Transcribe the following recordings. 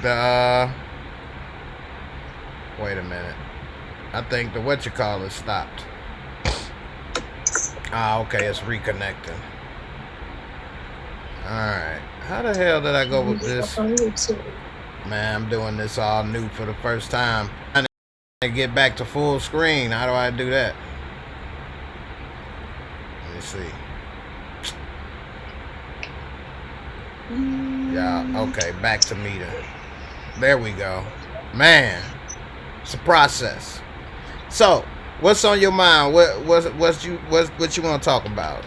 The wait a minute. I think the whatchamacallit stopped. Ah, okay, it's reconnecting. Alright. How the hell did I go with this? Man, I'm doing this all new for the first time. I'm trying to get back to full screen. How do I do that? Let me see. Yeah, okay, back to me then. There we go. Man, it's a process. So, what's on your mind? What you want to talk about?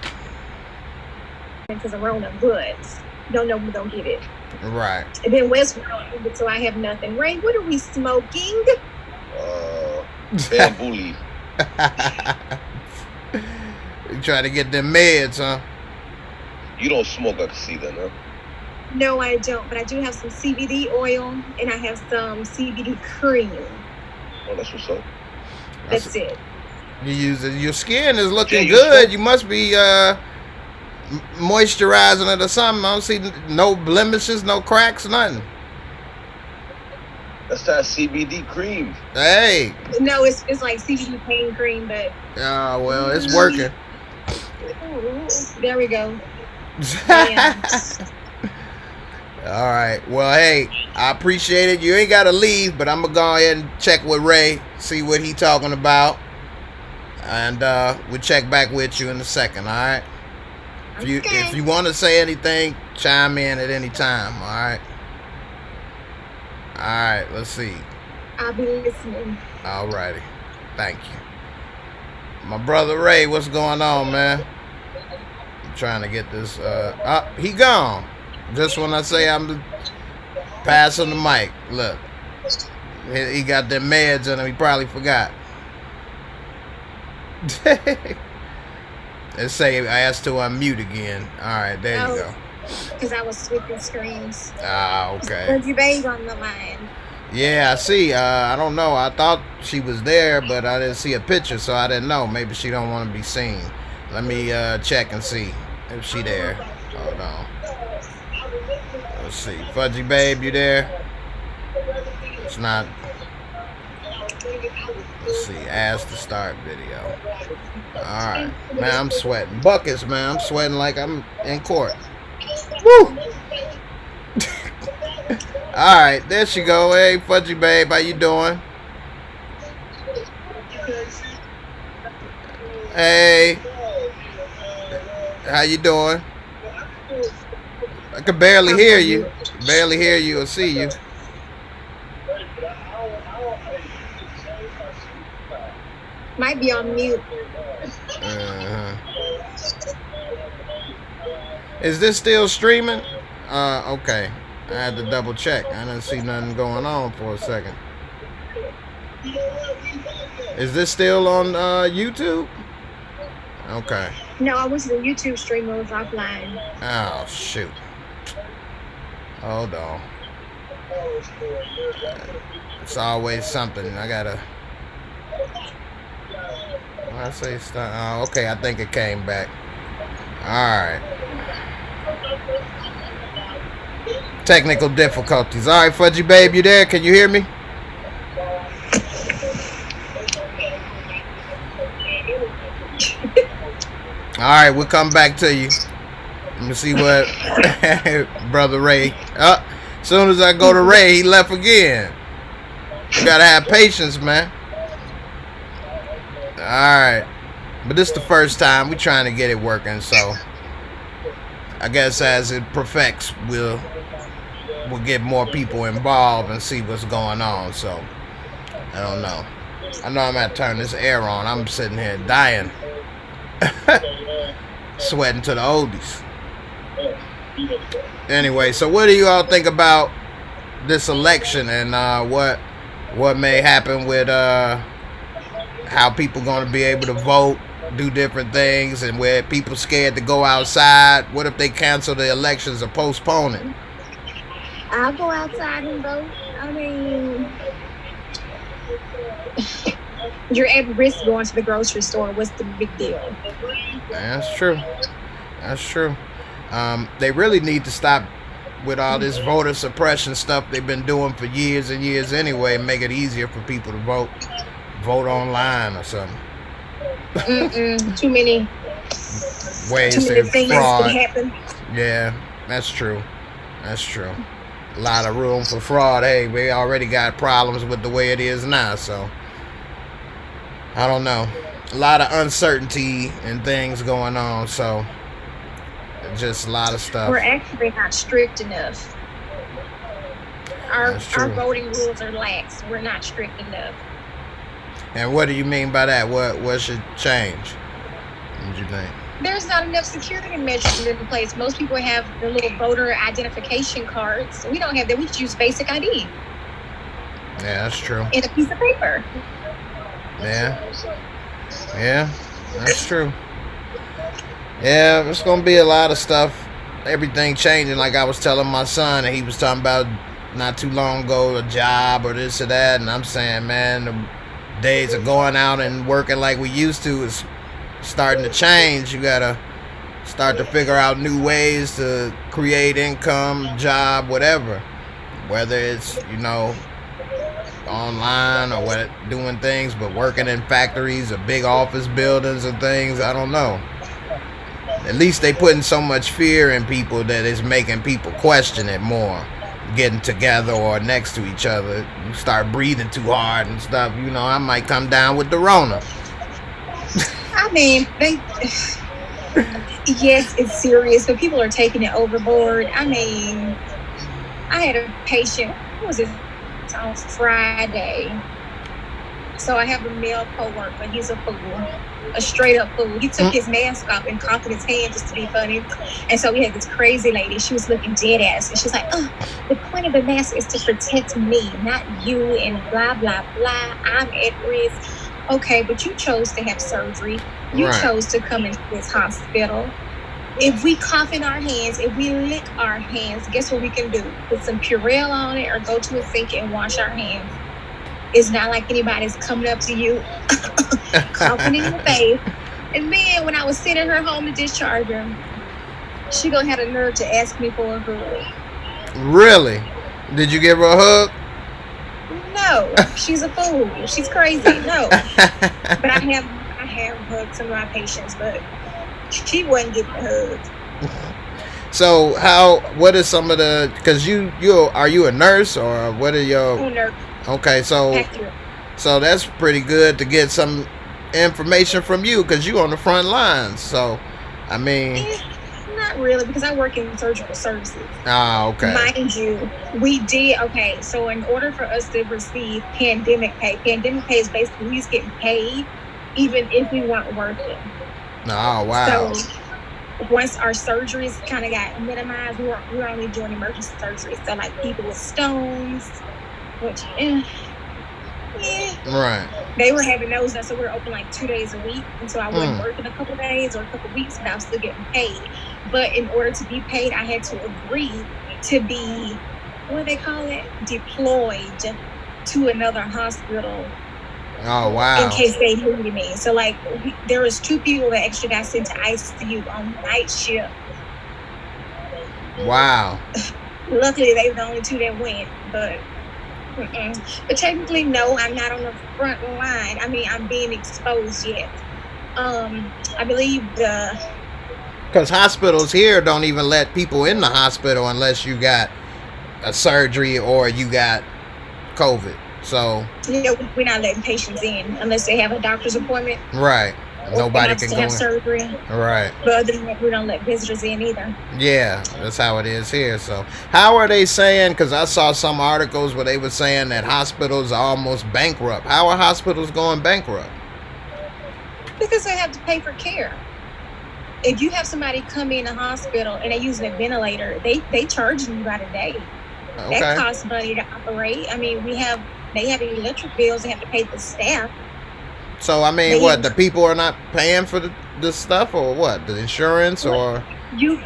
Because around the hoods, don't know who don't get it. Right. And then Westworld, so I have nothing. Ray, what are we smoking? Bamboo leaf. You try to get them meds, huh? You don't smoke, I can see that, huh? No, I don't, but I do have some CBD oil and I have some CBD cream. Oh, that's what's up. That's it. You use it. Your skin is looking good. You must be moisturizing it or something. I don't see no blemishes, no cracks, nothing. That's that CBD cream. Hey. No, it's like CBD pain cream, but. Oh, well, it's working. There we go. All right. Well, hey, I appreciate it. You ain't got to leave, but I'm going to go ahead and check with Ray, see what he talking about. And we'll check back with you in a second, all right? If you want to say anything, chime in at any time, all right? All right, let's see. I'll be listening. All righty. Thank you. My brother Ray, what's going on, man? I'm trying to get this. He gone. Just when I say I'm passing the mic, look. He got them meds in him. He probably forgot. Let's say I asked to unmute again. All right, there you go. Because I was switching screens. Ah, okay. There's your babe on the line. Yeah, I see. I don't know. I thought she was there, but I didn't see a picture, so I didn't know. Maybe she don't want to be seen. Let me check and see if she there. Hold on. Let's see. Fudgy babe, you there? It's not. Let's see. Ask to start video. Alright. Man, I'm sweating. Buckets, man. I'm sweating like I'm in court. Woo! Alright, there she go. Hey, Fudgy babe, how you doing? Hey. How you doing? I can barely hear you. Barely hear you or see you. Might be on mute. Is this still streaming? Okay. I had to double check. I didn't see nothing going on for a second. Is this still on YouTube? Okay. No, I was the YouTube stream. It was offline. Oh, shoot. Hold on. It's always something. I gotta. I say start. Oh, okay. I think it came back. All right. Technical difficulties. All right, Fudgy babe, you there? Can you hear me? All right, we'll come back to you. Let me see what brother Ray. As soon as I go to Ray, he left again. You gotta have patience, man. All right, but this is the first time we trying to get it working, so I guess as it perfects, we'll get more people involved and see what's going on. So I don't know. I know I'm gonna turn this air on. I'm sitting here dying, sweating to the oldies. Anyway, so what do you all think about this election and what may happen with how people going to be able to vote, do different things, and where people scared to go outside? What if they cancel the elections or postpone it? I'll go outside and vote. I mean, you're at risk going to the grocery store. What's the big deal? That's true. That's true. They really need to stop with all this voter suppression stuff they've been doing for years and years anyway, make it easier for people to vote online or something. Too many Ways things to can fraud. happen. Yeah, that's true. That's true. A lot of room for fraud. Hey, we already got problems with the way it is now, so I don't know. A lot of uncertainty and things going on, so just a lot of stuff. We're actually not strict enough. Our voting rules are lax. We're not strict enough. And what do you mean by that? What should change? What do you think? There's not enough security measures in place. Most people have the little voter identification cards. We don't have that. We just use basic ID. Yeah, that's true. And a piece of paper. Yeah, that's true. Yeah, it's gonna be a lot of stuff. Everything changing. Like I was telling my son, and he was talking about not too long ago a job or this or that, and I'm saying, man, the days of going out and working like we used to is starting to change. You gotta start to figure out new ways to create income, job, whatever. Whether it's, online or what, doing things, but working in factories or big office buildings and things, I don't know. At least they putting so much fear in people that it's making people question it more. Getting together or next to each other, you start breathing too hard and stuff, I might come down with the Rona. I mean, yes, it's serious, but people are taking it overboard. I mean, I had a patient, what was it, on Friday. So I have a male coworker. He's a fool, a straight up fool. He took his mask off and coughed in his hand just to be funny. And so we had this crazy lady. She was looking dead ass, and she's like, "Oh, the point of the mask is to protect me, not you." And blah blah blah. I'm at risk. Okay, but you chose to have surgery. You chose to come into this hospital. If we cough in our hands, if we lick our hands, guess what we can do? Put some Purell on it or go to a sink and wash our hands. It's not like anybody's coming up to you, coughing in your face. And then when I was sending her home to discharge her, she gonna have the nerve to ask me for a hug. Really? Did you give her a hug? No, she's a fool. She's crazy. No, but I have hugged some of my patients, but she wasn't getting a hug. So what is some of the, because are you a nurse or what are your? I'm a nurse. Okay, so that's pretty good to get some information from you because you on the front lines. So, I mean, not really, because I work in surgical services. Ah, okay. Mind you, we did okay. So, in order for us to receive pandemic pay is basically we was getting paid even if we weren't working. Oh wow. So once our surgeries kind of got minimized, we were only doing emergency surgeries. So like people with stones, which right. They were having those done, so we were open like 2 days a week. And so I wasn't working a couple of days or a couple of weeks, but I was still getting paid. But in order to be paid, I had to agree to be, what do they call it? Deployed to another hospital. Oh, wow. In case they needed me. So like there was 2 people that actually got sent to ICU on night shift. Wow. Luckily they were the only 2 that went, but but technically no, I'm not on the front line. I mean, I'm being exposed yet. I believe because hospitals here don't even let people in the hospital unless you got a surgery or you got COVID. So we're not letting patients in unless they have a doctor's appointment. Right. Nobody can go have in. Surgery. Right. But other than that, we don't let visitors in either. Yeah, that's how it is here. So how are they saying, because I saw some articles where they were saying that hospitals are almost bankrupt. How are hospitals going bankrupt? Because they have to pay for care. If you have somebody come in a hospital and they're using a ventilator, they charging you by the day. Okay. That costs money to operate. I mean, they have electric bills. They have to pay the staff. So, I mean, the people are not paying for the stuff or what? The insurance or? You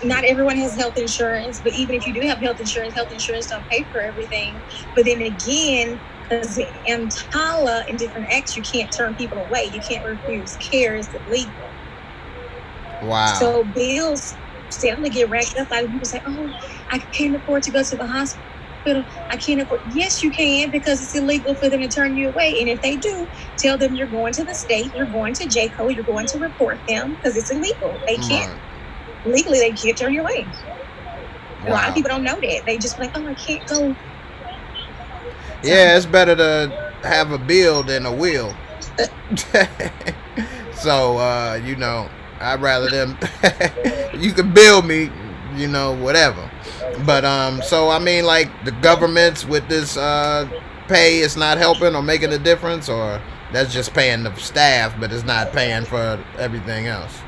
not everyone has health insurance, but even if you do have health insurance don't pay for everything. But then again, because the EMTALA and different acts, you can't turn people away. You can't refuse care. It's illegal. Wow. So bills starting to get racked up. Like people say, oh, I can't afford to go to the hospital. I can't afford. Yes, you can, because it's illegal for them to turn you away. And if they do, tell them you're going to the state, you're going to JCO, you're going to report them because it's illegal. They can't, legally, they can't turn you away. Wow. A lot of people don't know that. They just be like, oh, I can't go. Yeah, it's better to have a bill than a will. So, you know, I'd rather them, you can bill me, you know, whatever. But, so, I mean, like, the governments with this pay is not helping or making a difference, or that's just paying the staff, but it's not paying for everything else?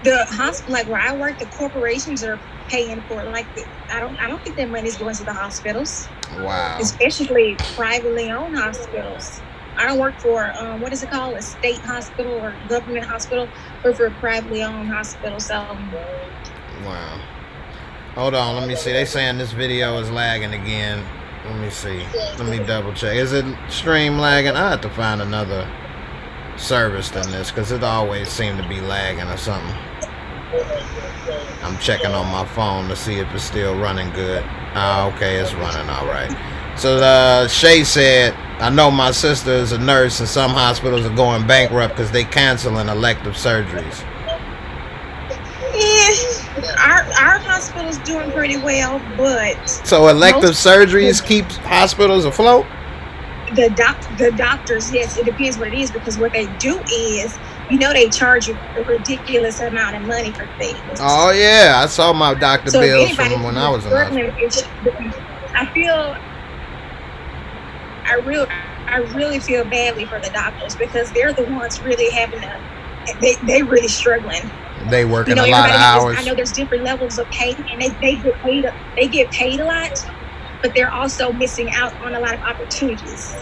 The hospital, like where I work, the corporations are paying for it. Like, I don't think that money's going to the hospitals. Wow. Especially privately owned hospitals. I don't work for, what is it called? A state hospital or government hospital, or for a privately owned hospital. So. Wow. Hold on, let me see. They saying this video is lagging again. Let me see. Let me double check. Is it stream lagging? I have to find another service than this, because it always seemed to be lagging or something. I'm checking on my phone to see if it's still running good. Okay, it's running all right. So Shay said, I know my sister is a nurse and some hospitals are going bankrupt because they canceling elective surgeries. Yeah, our hospital's doing pretty well, but... So elective surgeries keep hospitals afloat? The doctors, yes, it depends what it is, because what they do is, you know, they charge you a ridiculous amount of money for things. Oh yeah, I saw my doctor bills from when I was in hospital. I really feel badly for the doctors, because they're the ones really having they really struggling. They working a lot of hours. I know there's different levels of pay, and they get paid a lot, but they're also missing out on a lot of opportunities.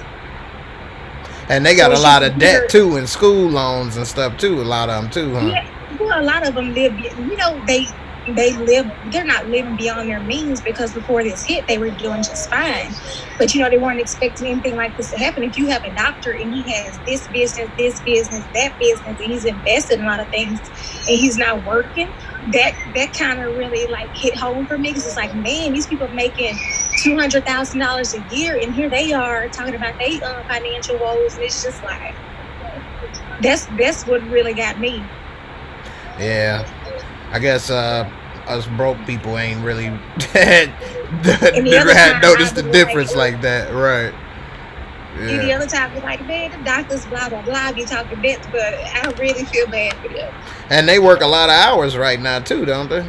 And they got a lot of debt too, and school loans and stuff too. A lot of them too, huh? Yeah, well, a lot of them live. You know, they're not living beyond their means, because before this hit, they were doing just fine. But you know, they weren't expecting anything like this to happen. If you have a doctor and he has this business, that business, and he's invested in a lot of things, and he's not working, that kind of really like hit home for me, because it's like, man, these people making $200,000 a year, and here they are talking about their financial woes, and it's just like, that's what really got me. Yeah, I guess us broke people ain't really noticed the difference like that, right? Yeah. And the other time, it's like, man, the doctors, blah, blah, blah, be talking bits, but I really feel bad for them. And they work a lot of hours right now, too, don't they?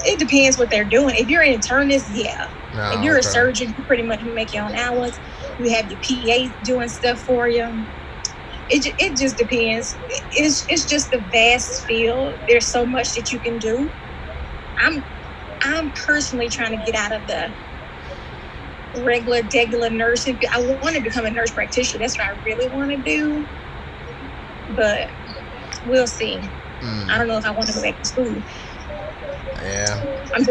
It depends what they're doing. If you're an internist, yeah. Oh, if you're a surgeon, you pretty much make your own hours. You have your PAs doing stuff for you. It just depends. It's just a vast field. There's so much that you can do. I'm personally trying to get out of the regular nursing. I want to become a nurse practitioner. That's what I really want to do. But we'll see. I don't know if I want to go back to school. Yeah. I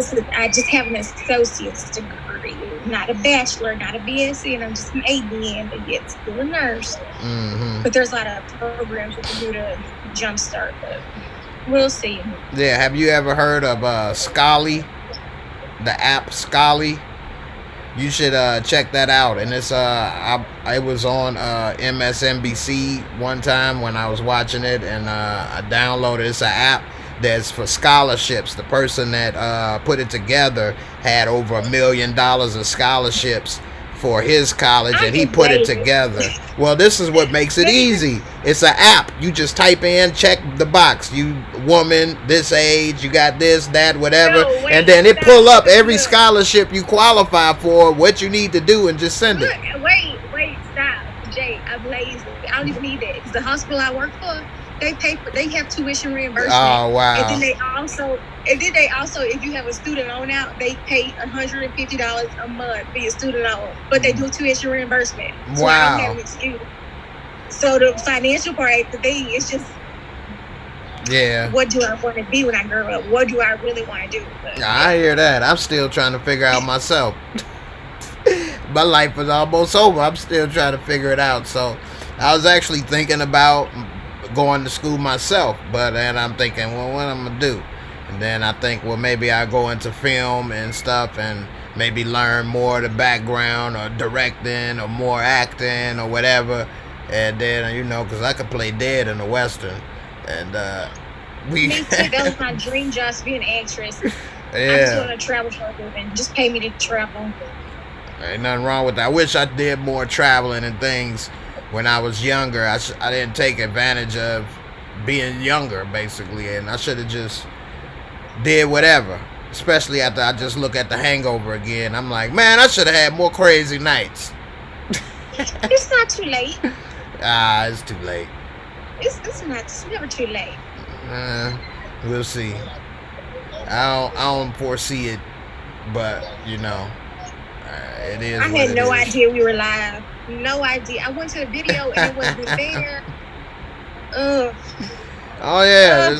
just have an associate's degree, not a bachelor, not a BSc, and I'm just an ADN, but yet still a nurse. Mm-hmm. But there's a lot of programs you can do to jumpstart, but we'll see. Yeah, have you ever heard of Scholly? The app Scholly? You should check that out. And it's I was on MSNBC one time when I was watching it, and I downloaded. It's an app that's for scholarships. The person that put it together had over $1 million of scholarships for his college, and he put it together. Well, this is what makes it easy. It's an app. You just type in, check the box. You woman, this age, you got this, that, whatever, and then it pull up every scholarship you qualify for, what you need to do, and just send it. Wait, stop, Jay. I'm lazy. I don't even need that. It's the hospital I work for. They have tuition reimbursement. Oh wow! And then they also, if you have a student loan out, they pay $150 a month for your student loan, but they do tuition reimbursement. So wow! I don't have an excuse. So the financial part of the thing is just, what do I want to be when I grow up? What do I really want to do? I hear that. I'm still trying to figure out myself. My life is almost over. I'm still trying to figure it out. So I was actually thinking about going to school myself, but then I'm thinking, well, what I'm gonna do? And then I think, well, maybe I go into film and stuff and maybe learn more of the background or directing or more acting or whatever. And then, you know, because I could play dead in a Western. And Me too. That was my dream job, to be an actress. yeah. I just want to travel for a living. Just pay me to travel. Ain't nothing wrong with that. I wish I did more traveling and things when I was younger. I didn't take advantage of being younger, basically. And I should have just did whatever. Especially after I just look at The Hangover again. I'm like, man, I should have had more crazy nights. It's not too late. It's too late. It's not. It's never too late. We'll see. I don't foresee it, but you know, it is. I had no idea we were live. No idea. I went to the video and it wasn't there. Ugh. Oh yeah,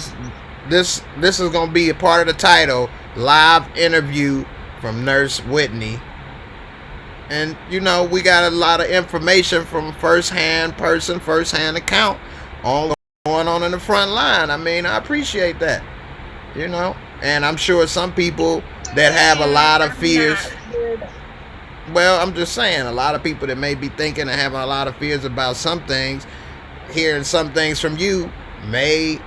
this is gonna be a part of the title, live interview from Nurse Whitney. And you know, we got a lot of information from first-hand account on what's going on in the front line. I mean, I appreciate that. You know, and I'm sure some people that have a lot of fears. Well, I'm just saying, a lot of people that may be thinking and having a lot of fears about some things, hearing some things from you may,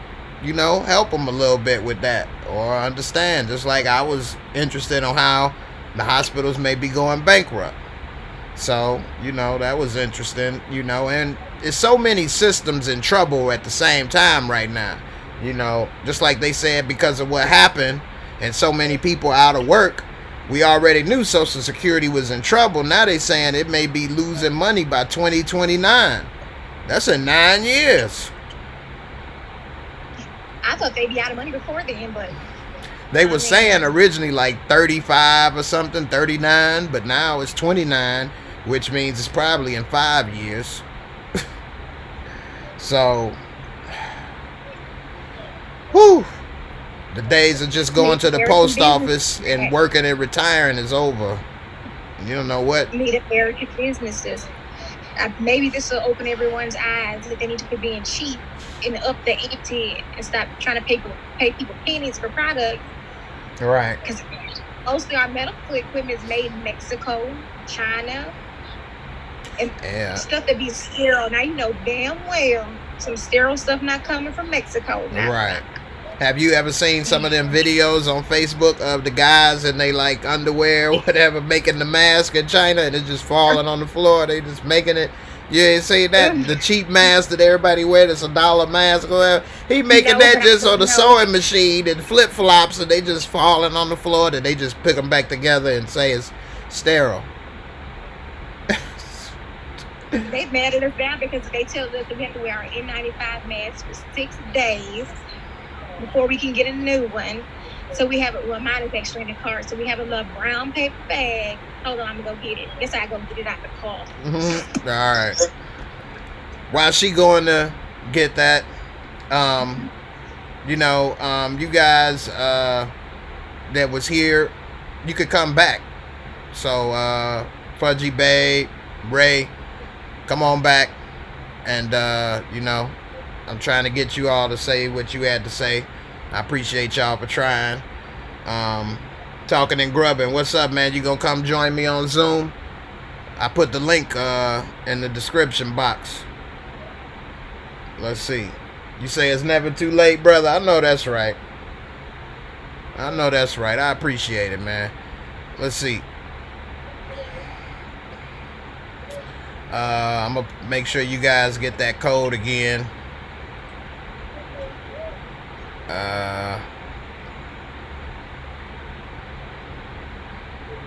you know, help them a little bit with that or understand. Just like I was interested on how the hospitals may be going bankrupt. So, you know, that was interesting, you know, and it's so many systems in trouble at the same time right now. You know, just like they said, because of what happened and so many people out of work, we already knew Social Security was in trouble. Now they saying it may be losing money by 2029. That's in 9 years. I thought they'd be out of money before then, but they were saying originally like 35 or something, 39, but now it's 29, which means it's probably in 5 years. So, whew, the days of just going to the post office and working and retiring is over. You don't know what? Need American businesses. Maybe this will open everyone's eyes that they need to quit being cheap and up the ante and stop trying to pay people pennies for products. Right. Because mostly our medical equipment is made in Mexico, China, and stuff that be sterile. Now you know damn well some sterile stuff not coming from Mexico. Now. Right. Have you ever seen some of them videos on Facebook of the guys and they like underwear or whatever making the mask in China and it's just falling on the floor? They just making it. You ain't seen that? The cheap mask that everybody wear that's $1 mask or whatever. He making that just on the sewing machine and flip flops and they just falling on the floor and they just pick them back together and say it's sterile. They mad at us now because they tell us that we have to wear our N95 mask for 6 days before we can get a new one. So we have mine is extra in the car. So we have a little brown paper bag. Hold on, I'm gonna go get it. Guess I go get it out the car. Mm-hmm. All right. While she going to get that, you know, you guys that was here, you could come back. So Fudgy Babe, Ray, come on back, and you know, I'm trying to get you all to say what you had to say. I appreciate y'all for trying. Talking and grubbing. What's up, man? You gonna come join me on Zoom? I put the link in the description box. Let's see. You say it's never too late, brother. I know that's right. I know that's right. I appreciate it, man. Let's see. I'm gonna make sure you guys get that code again.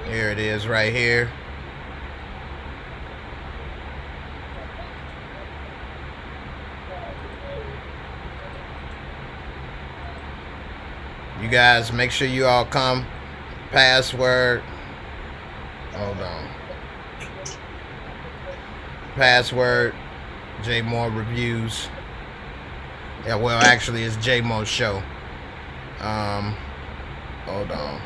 Here it is right here. You guys make sure you all come. Password. Hold on. Password Jaymoorereviews. Yeah, well, actually, it's Jaymo Show. Hold on.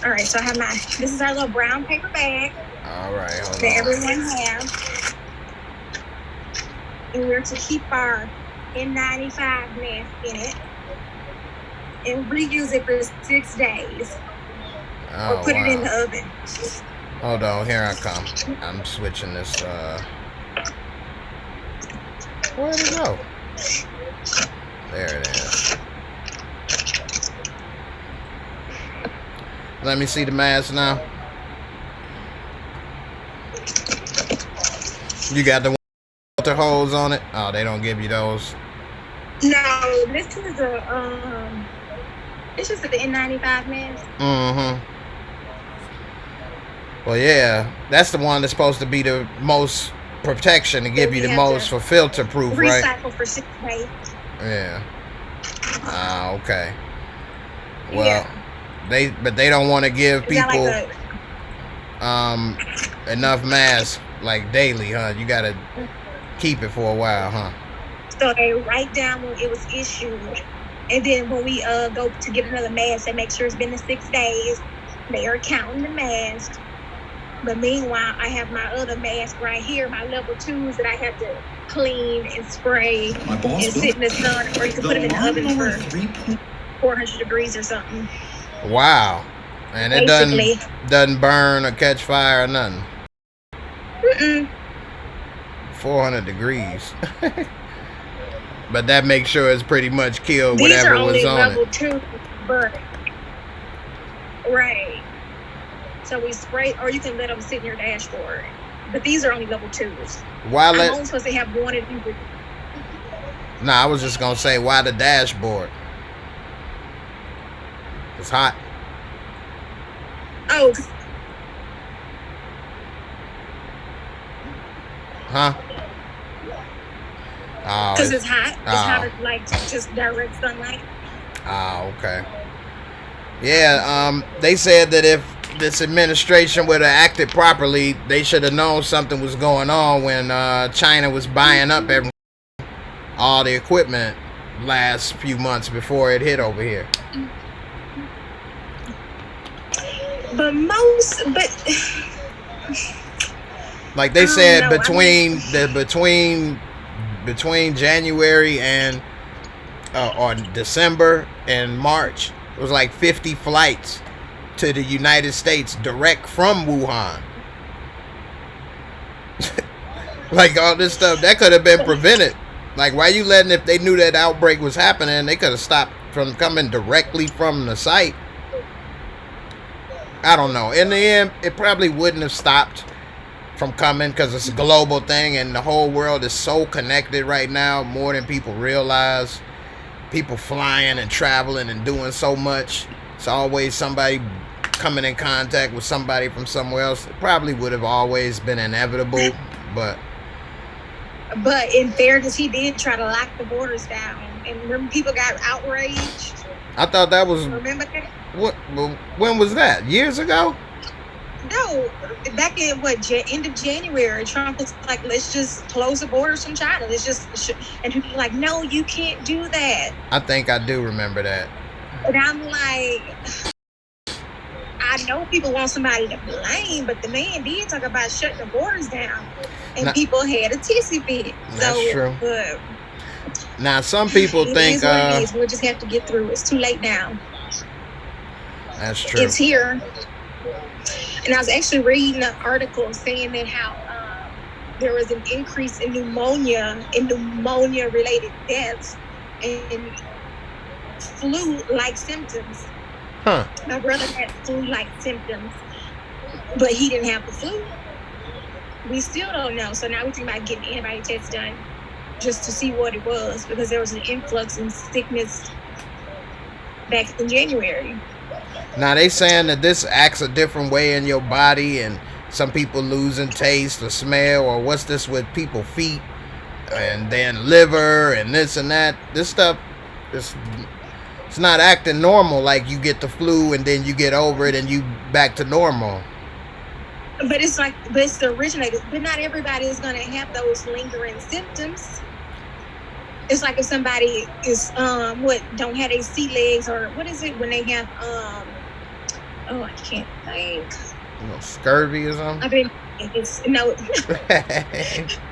All right, so I have this is our little brown paper bag. All right, hold that on. everyone has. and we're to keep our N95 mask in it and reuse it for 6 days. Or put it in the oven. Hold on, here I come. I'm switching this. Where'd it go? There it is. Let me see the mask now. You got the water holes on it? Oh, they don't give you those. No, this is a it's just the N95 mask. Mm-hmm. Well, yeah, that's the one that's supposed to be the most protection to give you the most for filter proof, right? Recycle for 6 days. Yeah. Ah, okay. Well, they don't want to give people enough masks like daily, huh? You gotta keep it for a while, huh? So they write down when it was issued, and then when we go to get another mask, they make sure it's been the 6 days. They are counting the mask. But meanwhile, I have my other mask right here, my level 2s that I have to clean and spray and sit in the sun, or you can put them in the oven for 400 degrees or something. Wow. And it doesn't burn or catch fire or nothing. 400 degrees. But that makes sure it's pretty much killed whatever was on it. These are only level 2, but right. So we spray, or you can let them sit in your dashboard. But these are only level 2s. Why I'm only supposed to have one of these. Nah, I was just gonna say, why the dashboard? It's hot. Oh. Huh? Because it's hot. It's hot, like just direct sunlight. Okay. Yeah, they said that if this administration would have acted properly, they should have known something was going on when China was buying up all the equipment last few months before it hit over here. Like they said, between January and or December and March, it was like 50 flights to the United States direct from Wuhan. Like all this stuff that could have been prevented. Like, why you letting, if they knew that outbreak was happening, they could have stopped from coming directly from the site. I don't know. In the end, it probably wouldn't have stopped from coming because it's a global thing and the whole world is so connected right now, more than people realize. People flying and traveling and doing so much. It's always somebody coming in contact with somebody from somewhere else. It probably would have always been inevitable, but in fairness, he did try to lock the borders down, and remember people got outraged. I thought that was, remember that? What? When was that? Years ago? No, back in end of January, Trump was like, "Let's just close the borders from China. Let's just," and people were like, "No, you can't do that." I think I do remember that. And I'm like, I know people want somebody to blame, but the man did talk about shutting the borders down, and people had a tissy fit. That's true. Now, some people think we'll just have to get through. It's too late now. That's true. It's here. And I was actually reading an article saying that how there was an increase in pneumonia-related deaths and flu-like symptoms. Huh. My brother had flu-like symptoms, but he didn't have the flu. We still don't know. So now we're thinking about getting antibody tests done just to see what it was, because there was an influx in sickness back in January. Now they saying that this acts a different way in your body, and some people losing taste or smell, or what's this with people feet and then liver and this and that. This stuff is, it's not acting normal like you get the flu and then you get over it and you back to normal. But it's the originator. But not everybody is going to have those lingering symptoms. It's like if somebody is don't have their sea legs, or what is it when they have I can't think. Scurvy or something? legs. No,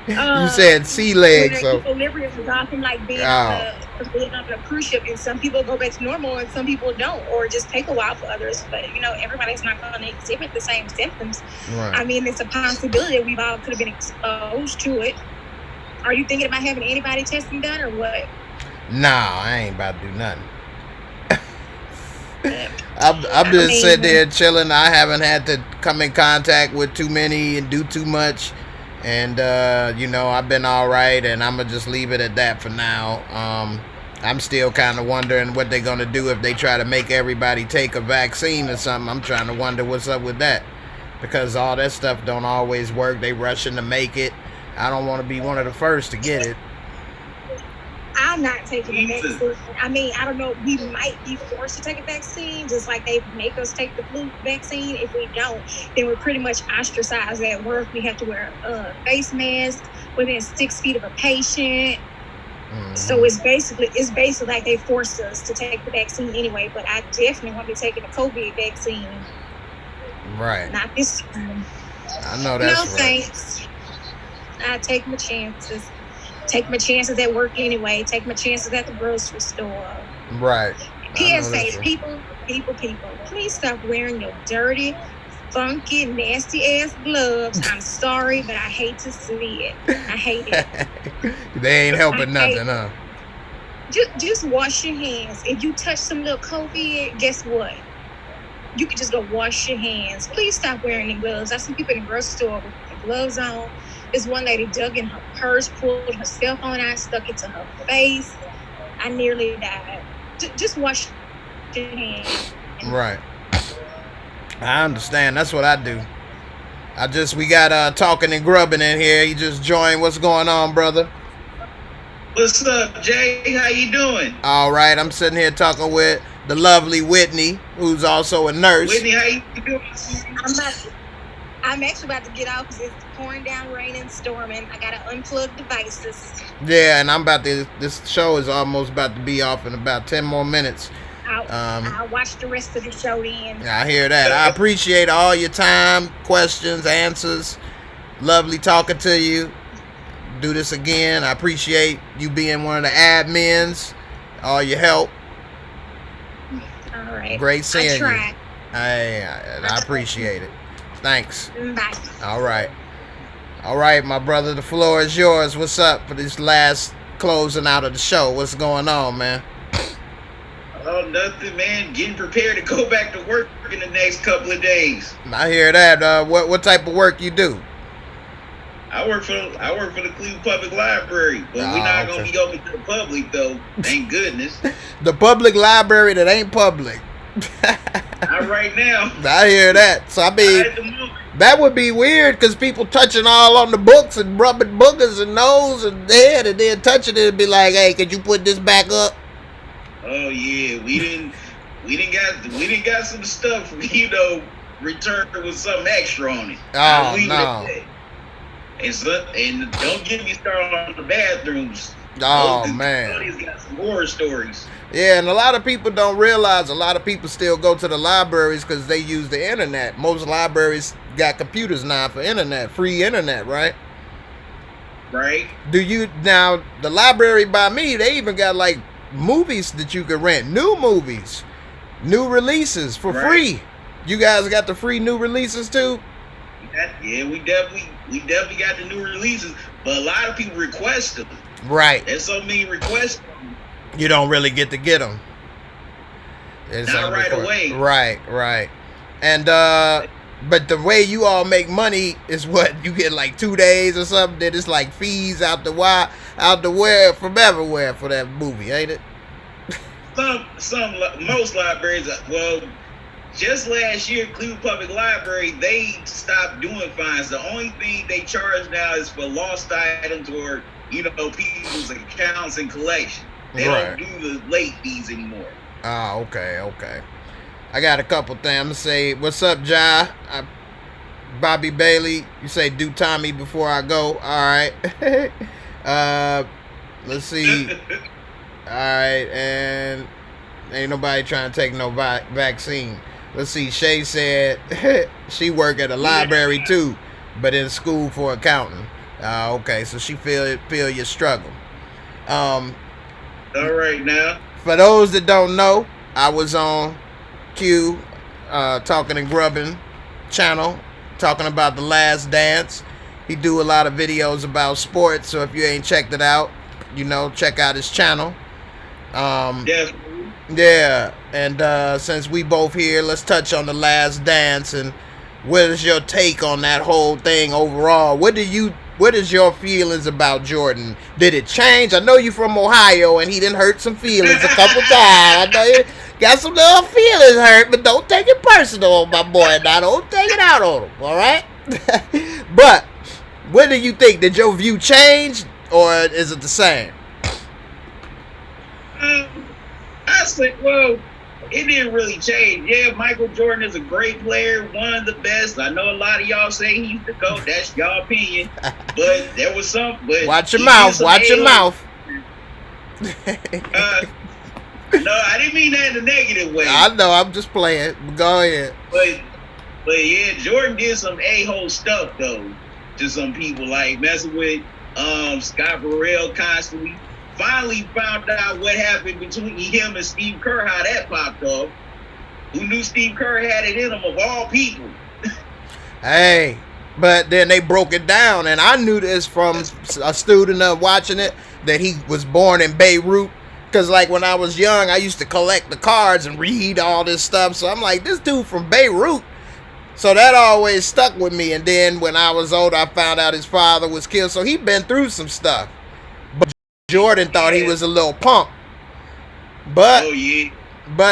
You said sea when legs, their so equilibrium is off, and like oh, being on a cruise ship, and some people go back to normal, and some people don't, or it just take a while for others. But everybody's not going to exhibit the same symptoms. right. I mean, it's a possibility that we've all could have been exposed to it. Are you thinking about having antibody testing done, or what? Nah, I ain't about to do nothing. I'm just sitting there chilling. I haven't had to come in contact with too many and do too much, and I've been all right, and I'm gonna just leave it at that for now. I'm still kind of wondering what they're gonna do if they try to make everybody take a vaccine or something. I'm trying to wonder what's up with that, because all that stuff don't always work. They rushing to make it. I don't want to be one of the first to get it. I'm not taking the vaccine. I mean, I don't know. We might be forced to take a vaccine, just like they make us take the flu vaccine. If we don't, then we're pretty much ostracized at work. We have to wear a face mask within 6 feet of a patient. Mm-hmm. So it's basically like they forced us to take the vaccine anyway. But I definitely want to be taking the COVID vaccine. Right. Not this time. I know that's right. No thanks. I take my chances. Take my chances at work anyway. Take my chances at the grocery store. Right. PSA, people, please stop wearing your dirty, funky, nasty ass gloves. I'm sorry, but I hate to see it. I hate it. They ain't helping nothing, huh? Just wash your hands. If you touch some little COVID, guess what? You can just go wash your hands. Please stop wearing the gloves. I see people in the grocery store with the gloves on. This one lady dug in her purse, pulled her cell phone out, stuck it to her face. I nearly died. Just wash your hands. Right. I understand. That's what I do. We got Talking and Grubbing in here. He just joined. What's going on, brother? What's up, Jay? How you doing? All right. I'm sitting here talking with the lovely Whitney, who's also a nurse. Whitney, how you doing? I'm actually about to get out because it's pouring down, raining, storming. I got to unplug devices. Yeah, and this show is almost about to be off in about 10 more minutes. I'll watch the rest of the show then. I hear that. I appreciate all your time, questions, answers. Lovely talking to you. Do this again. I appreciate you being one of the admins. All your help. All right. Great seeing you. I appreciate it. Thanks. Bye. All right, my brother. The floor is yours. What's up for this last closing out of the show? What's going on, man? Oh, nothing, man. Getting prepared to go back to work in the next couple of days. I hear that. What type of work you do? I work for the Cleveland Public Library, but we're not gonna be open to the public though. Thank goodness. The public library that ain't public. Not right now. I hear that. So I mean, that would be weird because people touching all on the books and rubbing boogers and nose and head and then touching it and be like, "Hey, could you put this back up?" Oh yeah, we didn't got some stuff returned with something extra on it. Oh no. And don't get me started on the bathrooms. Oh man. He's got some horror stories. Yeah, and a lot of people don't realize a lot of people still go to the libraries because they use the internet. Most libraries got computers now for internet, free internet, right? Right. Now, the library by me, they even got like movies that you can rent, new movies, new releases for free. You guys got the free new releases too? Yeah, we definitely got the new releases, but a lot of people request them. Right. There's so many requests. You don't really get to get them. Not right away. Right. And but the way you all make money is what you get like 2 days or something. Then it's like fees out the where from everywhere for that movie, ain't it? Most libraries. Well, just last year, Cleveland Public Library, they stopped doing fines. The only thing they charge now is for lost items or people's accounts and collection. They don't do the late fees anymore. Oh, okay. I got a couple things. I'm going to say, what's up, Ja? Bobby Bailey, you say, do Tommy before I go. All right. Let's see. All right, and ain't nobody trying to take no vaccine. Let's see. Shay said she work at a library, too. but in school for accounting. Okay, so she feel your struggle. Um, All right now. for those that don't know, I was on Q, Talking and Grubbing channel, talking about The Last Dance. He do a lot of videos about sports, so if you ain't checked it out, check out his channel. Yes. Yeah, and since we both here, let's touch on The Last Dance and what is your take on that whole thing overall? What is your feelings about Jordan? Did it change? I know you from Ohio and he didn't hurt some feelings a couple times. I know you got some little feelings hurt, but don't take it personal, my boy. Now don't take it out on him, all right? But what do you think? Did your view change or is it the same? I said, well, it didn't really change. Yeah, Michael Jordan is a great player, one of the best. I know a lot of y'all say he's the GOAT. That's y'all opinion. But there was some. But watch your mouth. Watch your mouth. No, I didn't mean that in a negative way. I know. I'm just playing. Go ahead. But yeah, Jordan did some a-hole stuff though to some people, like messing with Scott Burrell constantly. Finally found out what happened between him and Steve Kerr, how that popped off. Who knew Steve Kerr had it in him of all people? Hey, but then they broke it down, and I knew this from a student of watching it, that he was born in Beirut. Because, like, when I was young, I used to collect the cards and read all this stuff. So I'm like, this dude from Beirut. So that always stuck with me. And then when I was older, I found out his father was killed. So he'd been through some stuff. But Jordan thought he was a little punk. But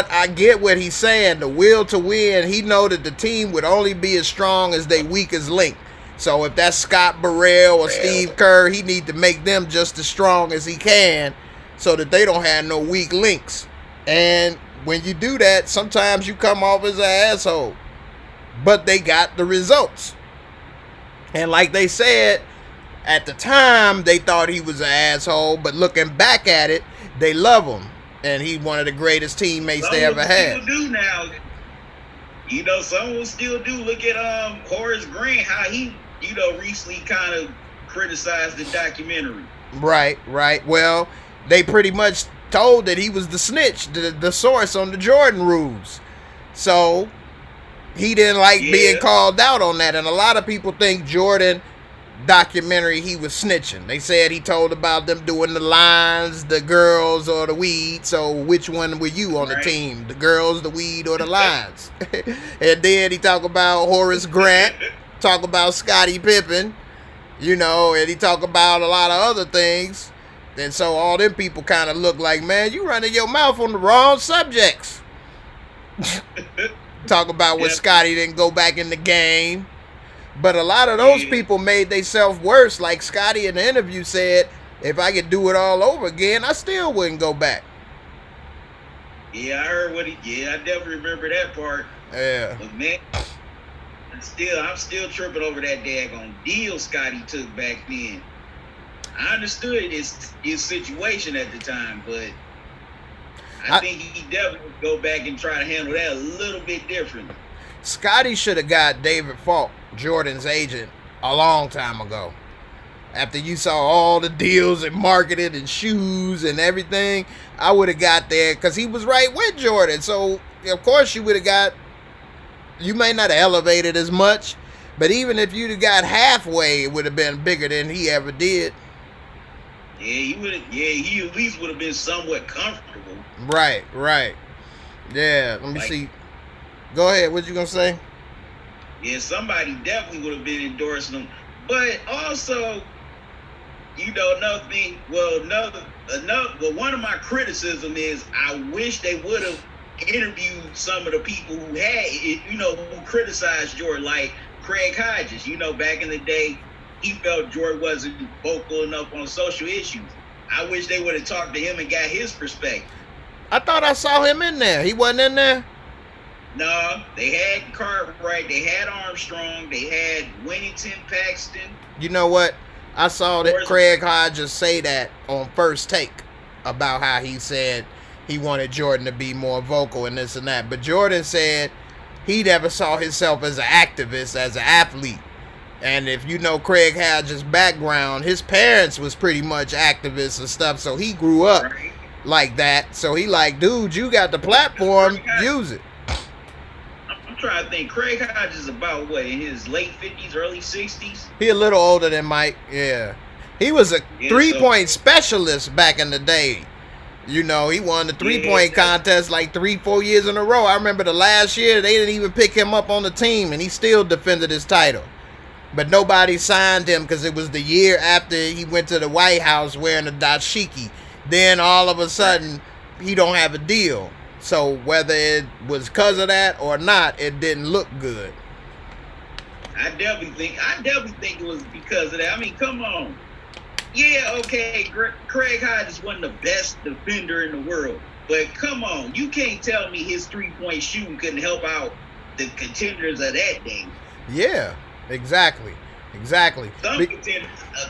I get what he's saying. The will to win, he know that the team would only be as strong as their weakest link. So if that's Scott Burrell or Steve Kerr, he need to make them just as strong as he can so that they don't have no weak links. And when you do that, sometimes you come off as an asshole. But they got the results. And like they said, at the time, they thought he was an asshole, but looking back at it, they love him. And he's one of the greatest teammates they ever had. Still do now. You know, some will still do. Look at Horace Grant, how he, recently kind of criticized the documentary. Right. Well, they pretty much told that he was the snitch, the source on the Jordan rules. So he didn't like being called out on that. And a lot of people think Jordan documentary he was snitching. They said he told about them doing the lines, the girls, or the weed. So which one were you on the team? The girls, the weed, or the lines? And then he talked about Horace Grant, talk about Scottie Pippen, and he talk about a lot of other things. And so all them people kind of look like, man, you running your mouth on the wrong subjects. Talk about when Scottie didn't go back in the game. But a lot of those people made themselves worse. Like Scottie in the interview said, if I could do it all over again, I still wouldn't go back. Yeah, I heard what I definitely remember that part. Yeah. But man, I'm still tripping over that daggone deal Scottie took back then. I understood his situation at the time, but I think he definitely would go back and try to handle that a little bit differently. Scottie should have got David Falk, Jordan's agent, a long time ago. After you saw all the deals and marketing and shoes and everything, I would have got there because he was right with Jordan. So, of course, you would have got, you may not have elevated as much, but even if you'd have got halfway, it would have been bigger than he ever did. Yeah, he at least would have been somewhat comfortable. Right. Yeah, let me see. Go ahead, what you gonna say? Yeah, somebody definitely would have been endorsing him. But also, another thing, one of my criticism is I wish they would have interviewed some of the people who had, who criticized Jordan, like Craig Hodges. Back in the day, he felt Jordan wasn't vocal enough on social issues. I wish they would have talked to him and got his perspective. I thought I saw him in there. He wasn't in there? No, they had Cartwright, they had Armstrong, they had Winnington, Paxton. You know what? I saw that Craig Hodges say that on First Take about how he said he wanted Jordan to be more vocal and this and that. But Jordan said he never saw himself as an activist, as an athlete. And if you know Craig Hodges' background, his parents was pretty much activists and stuff, so he grew up like that. So he like, dude, you got the platform, use it. I'm trying to think. Craig Hodges is about what, in his late 50s, early 60s? He a little older than Mike, yeah. He was a three-point specialist back in the day. You know, he won the three-point contest like 3-4 years in a row. I remember the last year, they didn't even pick him up on the team, and he still defended his title. But nobody signed him because it was the year after he went to the White House wearing a dashiki. Then all of a sudden, he don't have a deal. So whether it was because of that or not, it didn't look good. I definitely think it was because of that. I mean, come on. Yeah, okay, Craig Hodges wasn't the best defender in the world, but come on, you can't tell me his three-point shooting couldn't help out the contenders of that day. Yeah, exactly. A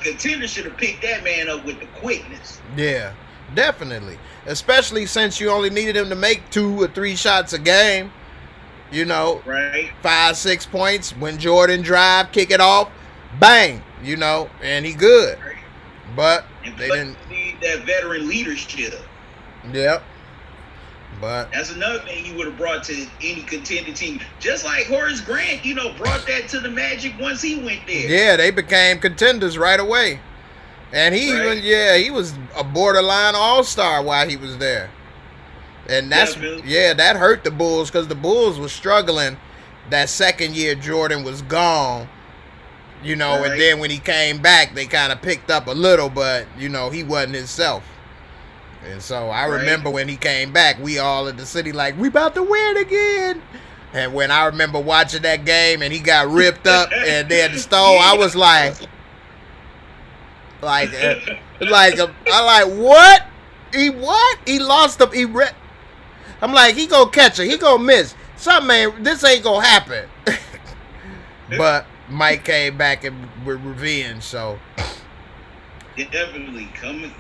contender should have picked that man up with the quickness. Yeah, definitely. Especially since you only needed him to make 2 or 3 shots a game. You know, right? 5-6 points. When Jordan drive, kick it off, bang. You know, and he good. Right. But and they didn't need that veteran leadership. Yep. But that's another thing he would have brought to any contender team. Just like Horace Grant, you know, brought that to the Magic once he went there. Yeah, they became contenders right away. And he he was a borderline all-star while he was there. And that's that hurt the Bulls because the Bulls were struggling that second year Jordan was gone. You know, and then when he came back, they kind of picked up a little, but, you know, he wasn't himself. And so I remember when he came back, we all in the city like, we about to win again. And when I remember watching that game and he got ripped up and then stole, I was like, what? He lost him. I'm like, he gonna catch it. He gonna miss. This ain't gonna happen. But Mike came back and with revenge, so definitely coming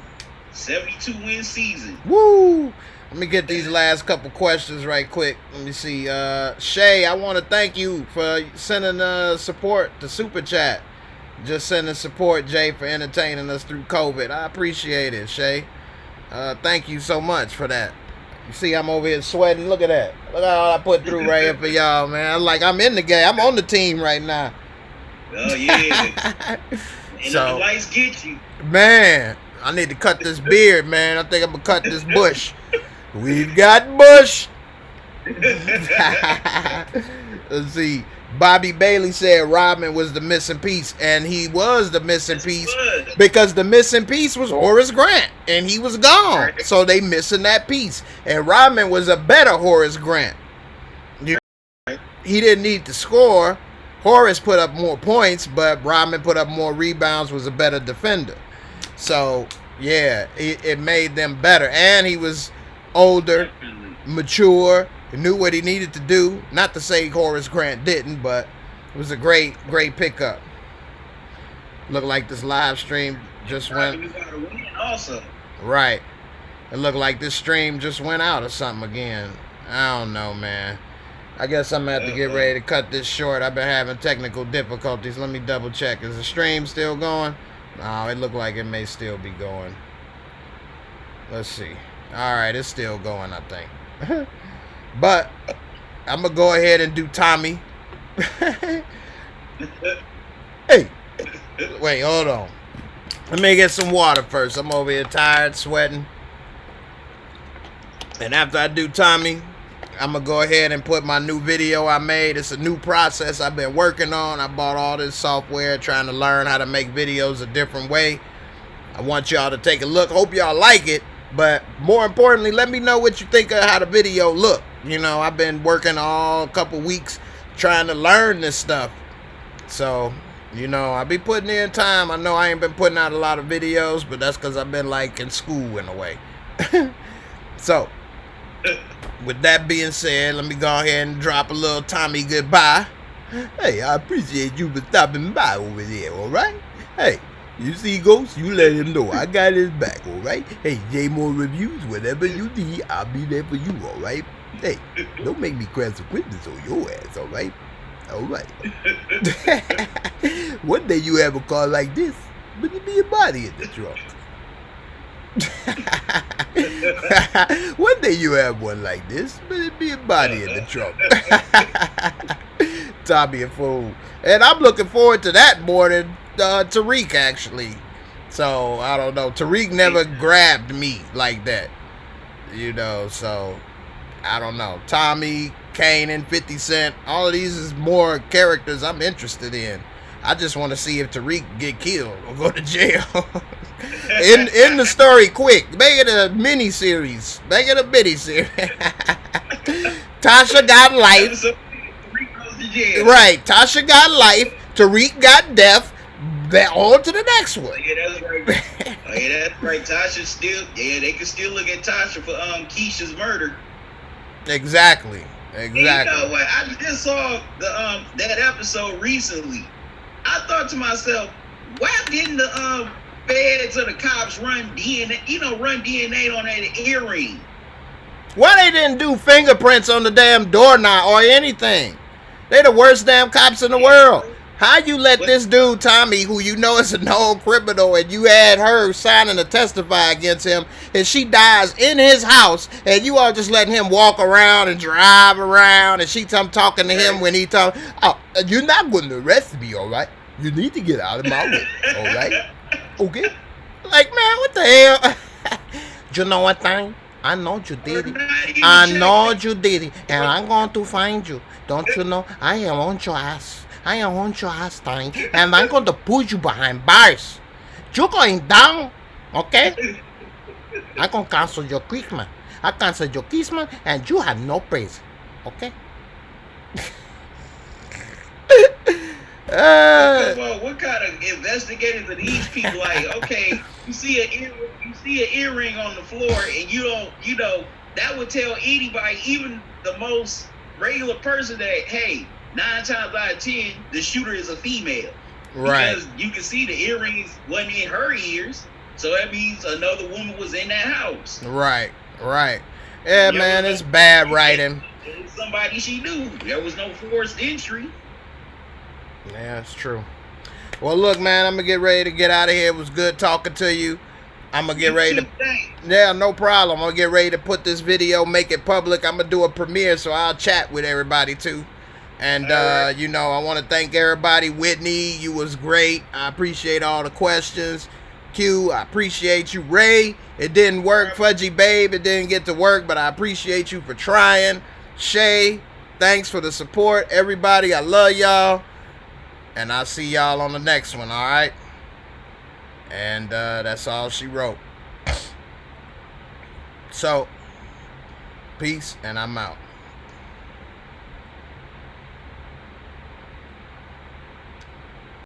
72-win season. Woo! Let me get these last couple questions right quick. Let me see. Shay, I want to thank you for sending support to Super Chat. Just sending support, Jay, for entertaining us through COVID. I appreciate it, Shay. Thank you so much for that. You see, I'm over here sweating. Look at that. Look at all I put through right here for y'all, man. Like I'm in the game. I'm on the team right now. Oh, yeah. And so, the lights get you. Man, I need to cut this beard, man. I think I'm going to cut this bush. We've got bush. Let's see. Bobby Bailey said Rodman was the missing piece, and he was the missing piece because the missing piece was Horace Grant, and he was gone. So they missing that piece. And Rodman was a better Horace Grant. He didn't need to score. Horace put up more points, but Rodman put up more rebounds, was a better defender. So, yeah, it made them better. And he was older, mature, knew what he needed to do. Not to say Horace Grant didn't, but it was a great pickup. Looked like this live stream just went. Also. Right. It looked like this stream just went out or something again. I don't know, man. I guess I'm going to have to get ready to cut this short. I've been having technical difficulties. Let me double check. Is the stream still going? No, it looked like it may still be going. Let's see. All right, it's still going, I think. But I'm going to go ahead and do Tommy. Hey. Wait, hold on. Let me get some water first. I'm over here tired, sweating. And after I do Tommy, I'm going to go ahead and put my new video I made. It's a new process I've been working on. I bought all this software trying to learn how to make videos a different way. I want y'all to take a look. Hope y'all like it. But more importantly, let me know what you think of how the video look. You know, I've been working all couple weeks trying to learn this stuff. So, you know, I'll be putting in time. I know I ain't been putting out a lot of videos, but that's because I've been like in school in a way. So, with that being said, let me go ahead and drop a little Tommy goodbye. Hey, I appreciate you for stopping by over there, all right? Hey, you see Ghost, you let him know I got his back, all right? Hey, Jaymoorereviews, whatever you need, I'll be there for you, all right? Hey, don't make me consequences on your ass, all right? All right. One day you have a car like this, but it be a body in the trunk. One day you have one like this, but it be a body in the trunk. Tommy a fool. And I'm looking forward to that more than Tariq, actually. So, I don't know. Tariq never grabbed me like that. You know, so I don't know. Tommy, Kane, and 50 Cent. All of these is more characters I'm interested in. I just want to see if Tariq get killed or go to jail. In the story quick. Make it a mini-series. Make it a mini-series. Tasha got life. Right. Tasha got life. Tariq got death. On to the next one. Yeah, that's right. That's right. Tasha still, they can still look at Tasha for Keisha's murder. Exactly. And you know what? I just saw the that episode recently. I thought to myself, why didn't the feds or the cops run DNA? Run DNA on that earring. Why they didn't do fingerprints on the damn doorknob or anything? They the worst damn cops in the world. How you let this dude, Tommy, who you know is a known criminal, and you had her signing to testify against him, and she dies in his house, and you are just letting him walk around and drive around, and she talking to him when he talk, oh, you're not going to arrest me, all right? You need to get out of my way, all right? Okay? Like, man, what the hell? You know what thing? I know you did it. I know you did it, and I'm going to find you. Don't you know? I am on your ass. I am on your ass time, and I'm going to put you behind bars. You're going down, okay? I'm going to cancel your Christmas. I cancel your Christmas, and you have no praise, okay? Well, what kind of investigators are these people? Like, okay, you see an earring on the floor, and you don't, that would tell anybody, even the most regular person, that hey, 9 times out of 10, the shooter is a female. Right. Because you can see the earrings wasn't in her ears, so that means another woman was in that house. Right. Yeah, man, it's bad writing. It was somebody she knew. There was no forced entry. Yeah, it's true. Well, look, man, I'm going to get ready to get out of here. It was good talking to you. I'm going to get ready to... Yeah, no problem. I'm going to get ready to put this video, make it public. I'm going to do a premiere, so I'll chat with everybody, too. And, I want to thank everybody. Whitney, you was great. I appreciate all the questions. Q, I appreciate you. Ray, it didn't work. Fudgy Babe, it didn't get to work, but I appreciate you for trying. Shay, thanks for the support. Everybody, I love y'all. And I'll see y'all on the next one, all right? And that's all she wrote. So, peace, and I'm out.